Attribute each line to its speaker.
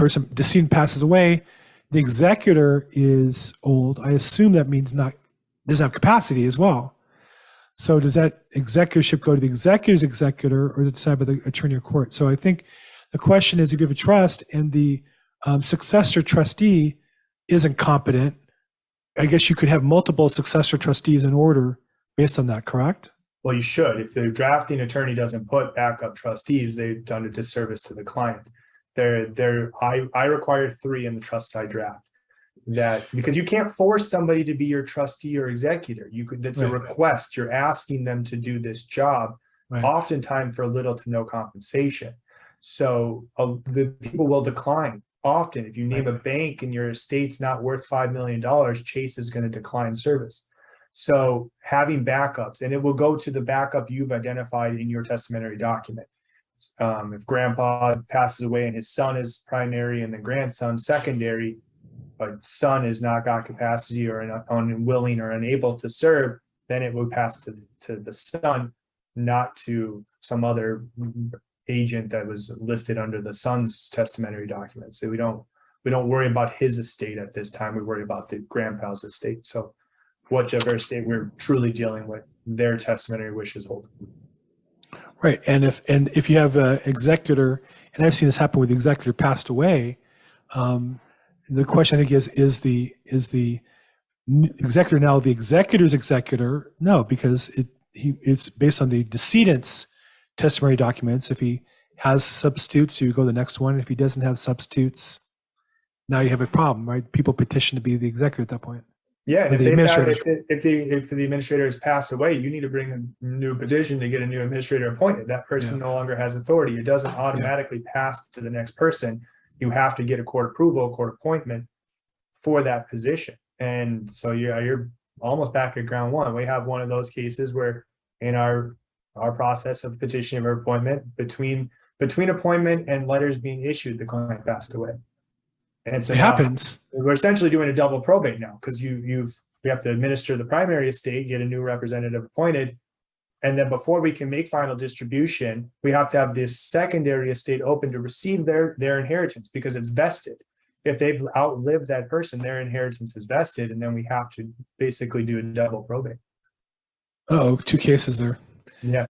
Speaker 1: person, decedent, passes away, the executor is old. I assume that means doesn't have capacity as well. So does that executorship go to the executor's executor, or is it decided by the attorney or court? So I think the question is, if you have a trust and the successor trustee isn't competent, I guess you could have multiple successor trustees in order based on that, correct?
Speaker 2: Well, you should. If the drafting attorney doesn't put backup trustees, they've done a disservice to the client. I require 3 in the trust side draft. That because you can't force somebody to be your trustee or executor. That's a request. You're asking them to do this job, oftentimes for little to no compensation. So the people will decline. Often, if you name a bank and your estate's not worth $5 million, Chase is going to decline service. So having backups, and it will go to the backup you've identified in your testamentary document. If grandpa passes away and his son is primary and the grandson secondary, but son has not got capacity or unwilling or unable to serve, then it would pass to the son, not to some other agent that was listed under the son's testamentary documents. So we don't worry about his estate at this time. We worry about the grandpa's estate. So whichever estate we're truly dealing with, their testamentary wishes hold.
Speaker 1: Right. And if you have an executor, and I've seen this happen where the executor passed away, the question I think is the executor now the executor's executor? No, because it's based on the decedent's testimony documents. If he has substitutes, you go to the next one. If he doesn't have substitutes, now you have a problem, right? People petition to be the executor at that point.
Speaker 2: Yeah, and if the administrator has passed away, you need to bring a new petition to get a new administrator appointed. That person no longer has authority. It doesn't automatically pass to the next person. You have to get a court approval, a court appointment for that position. And so you're almost back at ground one. We have one of those cases where in our process of petitioning for appointment, between appointment and letters being issued, the client passed away. And so
Speaker 1: it happens.
Speaker 2: We're essentially doing a double probate now, because we have to administer the primary estate, get a new representative appointed, and then before we can make final distribution, we have to have this secondary estate open to receive their inheritance, because it's vested. If they've outlived that person, their inheritance is vested, and then we have to basically do a double probate.
Speaker 1: Oh, 2 cases there.
Speaker 2: Yeah.